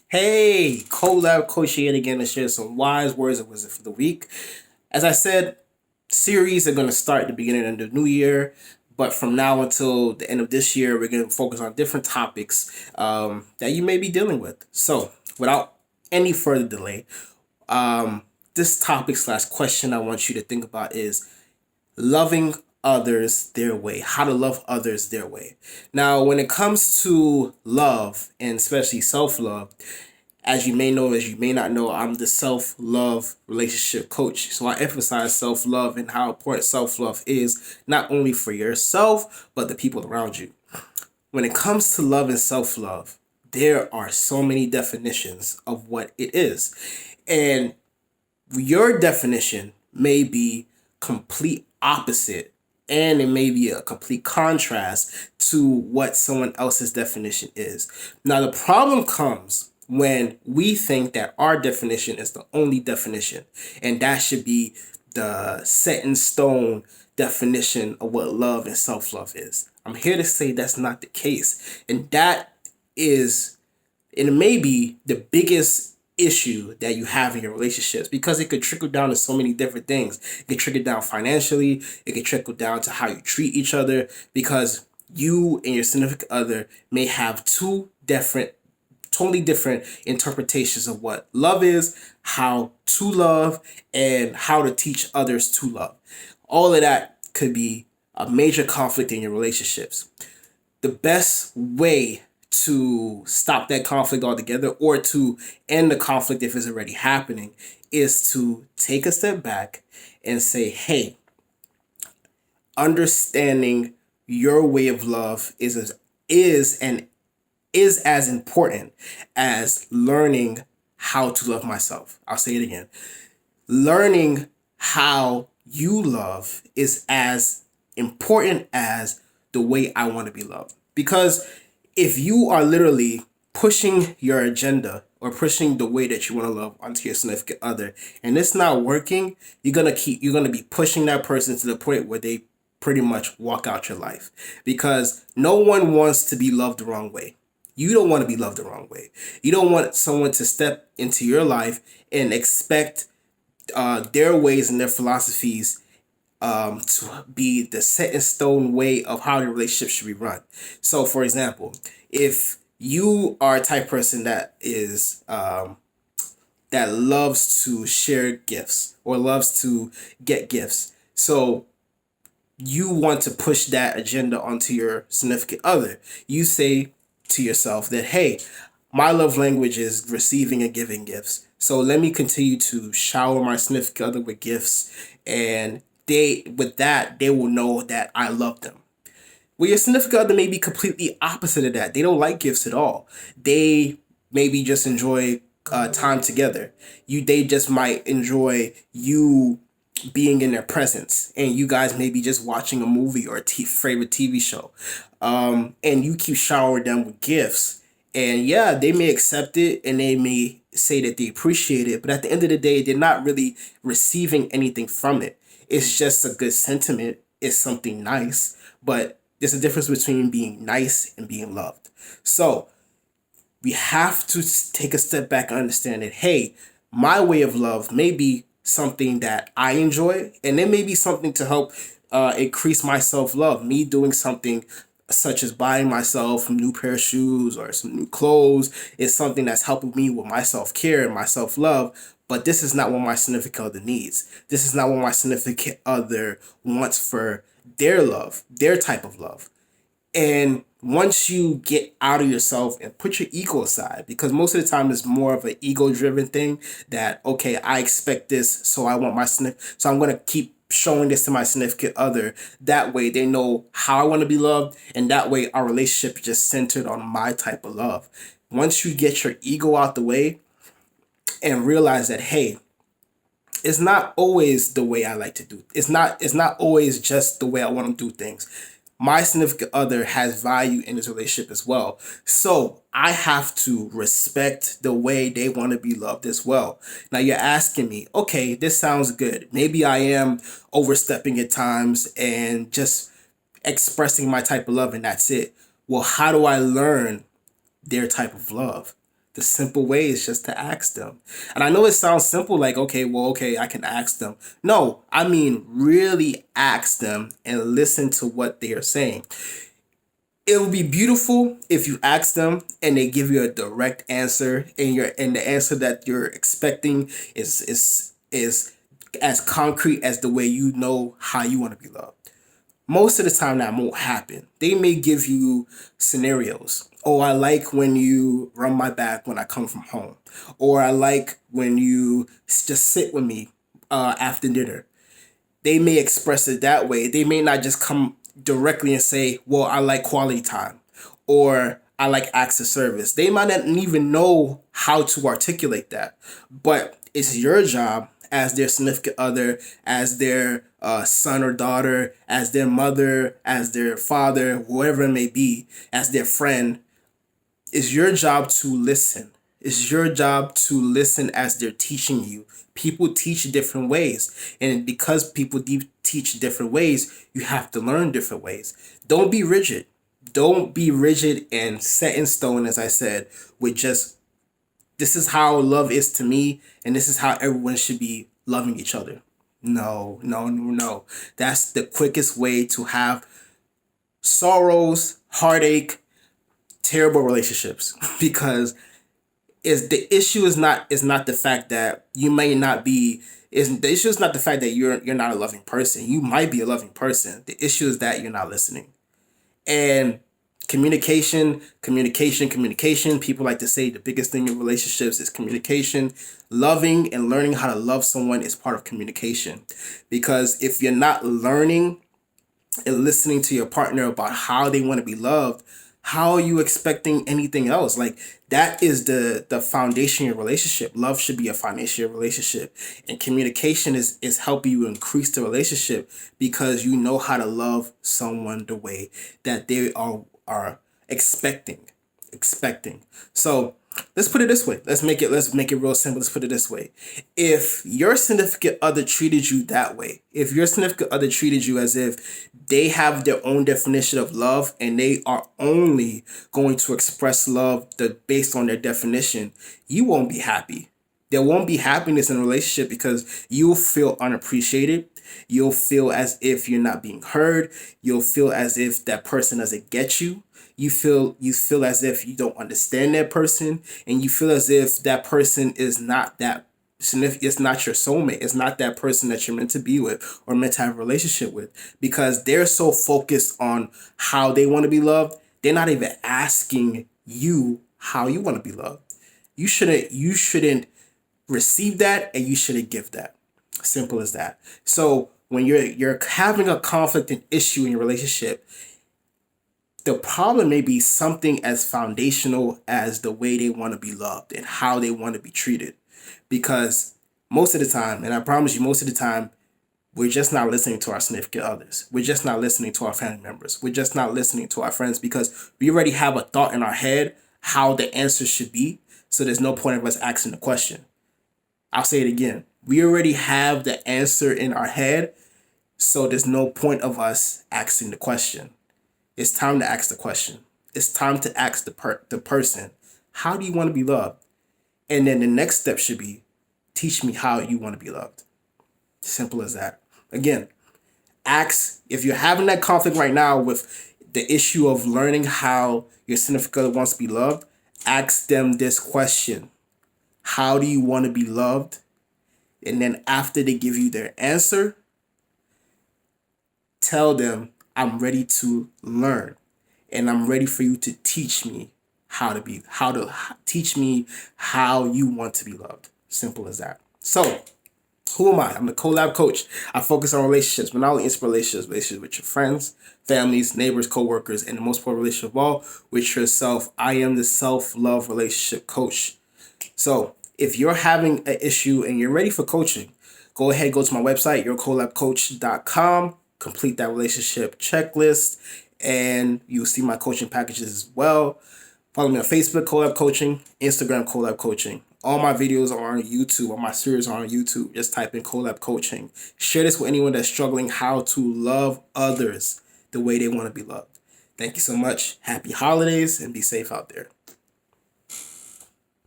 Hey, Colabcoaching again to share some wise words of wisdom for the week. As I said, series are going to start at the beginning of the new year, but from now until the end of this year, we're going to focus on different topics that you may be dealing with. So, without any further delay, um, this topic slash question I want you to think about is loving others their way, how to love others their way. Now, when it comes to love and especially self love, as you may know, as you may not know, I'm the self love relationship coach. So I emphasize self love and how important self love is, not only for yourself, but the people around you. When it comes to love and self love, there are so many definitions of what it is. And your definition may be complete opposite, and it may be a complete contrast to what someone else's definition is. Now the problem comes when we think that our definition is the only definition, and that should be the set in stone definition of what love and self-love is. I'm here to say that's not the case, and that is, and it may be the biggest issue that you have in your relationships, because it could trickle down to so many different things. It could trickle down financially, it could trickle down to how you treat each other, because you and your significant other may have two different, totally different interpretations of what love is, how to love, and how to teach others to love. All of that could be a major conflict in your relationships. The best way to stop that conflict altogether, or to end the conflict if it's already happening, is to take a step back and say, hey, understanding your way of love is as important as learning how to love myself. I'll say it again. Learning how you love is as important as the way I want to be loved. Because if you are literally pushing your agenda or pushing the way that you want to love onto your significant other and it's not working, you're gonna be pushing that person to the point where they pretty much walk out your life. Because no one wants to be loved the wrong way. You don't want to be loved the wrong way. You don't want someone to step into your life and expect their ways and their philosophies to be the set in stone way of how the relationship should be run. So, for example, if you are a type person that loves to share gifts or loves to get gifts, so you want to push that agenda onto your significant other. You say to yourself that, hey, my love language is receiving and giving gifts. So let me continue to shower my significant other with gifts, and they will know that I love them. Well, your significant other may be completely opposite of that. They don't like gifts at all. They maybe just enjoy time together. They just might enjoy you being in their presence, and you guys may be just watching a movie or a favorite TV show, and you keep showering them with gifts. And yeah, they may accept it and they may say that they appreciate it, but at the end of the day, they're not really receiving anything from it. It's just a good sentiment. It's something nice, but there's a difference between being nice and being loved. So we have to take a step back and understand that, hey, my way of love may be something that I enjoy, and it may be something to help increase my self love. Me doing something such as buying myself a new pair of shoes or some new clothes is something that's helping me with my self care and my self love. But this is not what my significant other needs. This is not what my significant other wants for their love, their type of love. And once you get out of yourself and put your ego aside, because most of the time it's more of an ego driven thing, that, okay, I expect this, so I want so I'm going to keep showing this to my significant other. That way they know how I want to be loved, and that way our relationship is just centered on my type of love. Once you get your ego out the way and realize that, hey, it's not always the way I like to do. It's not always just the way I want to do things. My significant other has value in this relationship as well. So I have to respect the way they want to be loved as well. Now you're asking me, okay, this sounds good. Maybe I am overstepping at times and just expressing my type of love and that's it. Well, how do I learn their type of love? The simple way is just to ask them. And I know it sounds simple, like, okay, well, okay, I can ask them. No, I mean, really ask them and listen to what they are saying. It would be beautiful if you ask them and they give you a direct answer, and the answer that you're expecting is as concrete as the way you know how you want to be loved. Most of the time that won't happen. They may give you scenarios. Oh, I like when you rub my back when I come from home. Or I like when you just sit with me after dinner. They may express it that way. They may not just come directly and say, well, I like quality time or I like acts of service. They might not even know how to articulate that. But it's your job as their significant other, as their son or daughter, as their mother, as their father, whoever it may be, as their friend. It's your job to listen. It's your job to listen as they're teaching you. People teach different ways. And because people teach different ways, you have to learn different ways. Don't be rigid. Don't be rigid and set in stone, as I said, with just this is how love is to me, and this is how everyone should be loving each other. No, no, no, no. That's the quickest way to have sorrows, heartache, terrible relationships because is the issue is not the fact that you may not be is the issue is not the fact that you're not a loving person. You might be a loving person. The issue is that you're not listening. And communication. People like to say the biggest thing in relationships is communication. Loving and learning how to love someone is part of communication. Because if you're not learning and listening to your partner about how they want to be loved, how are you expecting anything else? Like that is the foundation of your relationship. Love should be a foundation of your relationship. And communication is helping you increase the relationship because you know how to love someone the way that they are expecting. So let's put it this way. Let's make it real simple. Let's put it this way. If your significant other treated you that way, if your significant other treated you as if they have their own definition of love and they are only going to express love based on their definition, you won't be happy. There won't be happiness in a relationship because you'll feel unappreciated. You'll feel as if you're not being heard. You'll feel as if that person doesn't get you. You feel as if you don't understand that person, and you feel as if that person is not that significant. It's not your soulmate. It's not that person that you're meant to be with or meant to have a relationship with because they're so focused on how they want to be loved. They're not even asking you how you want to be loved. You shouldn't receive that and you shouldn't give that. Simple as that. So when you're having a conflict and issue in your relationship, the problem may be something as foundational as the way they want to be loved and how they want to be treated. Because most of the time, and I promise you, most of the time, we're just not listening to our significant others. We're just not listening to our family members. We're just not listening to our friends because we already have a thought in our head how the answer should be. So there's no point of us asking the question. I'll say it again. We already have the answer in our head. So there's no point of us asking the question. It's time to ask the question. It's time to ask the person, how do you want to be loved? And then the next step should be, teach me how you want to be loved. Simple as that. Again, ask if you're having that conflict right now with the issue of learning how your significant other wants to be loved. Ask them this question: how do you want to be loved? And then after they give you their answer, tell them, I'm ready to learn, and I'm ready for you to teach me teach me how you want to be loved. Simple as that. So, who am I? I'm the collab coach. I focus on relationships, but not only relationships with your friends, families, neighbors, co-workers, and the most important relationship of all, with yourself. I am the self-love relationship coach. So if you're having an issue and you're ready for coaching, go to my website, yourcolabcoach.com, complete that relationship checklist, and you'll see my coaching packages as well. Follow me on Facebook, Collab Coaching, Instagram, Collab Coaching. All my videos are on YouTube. All my series are on YouTube. Just type in Collab Coaching. Share this with anyone that's struggling how to love others the way they want to be loved. Thank you so much. Happy holidays and be safe out there.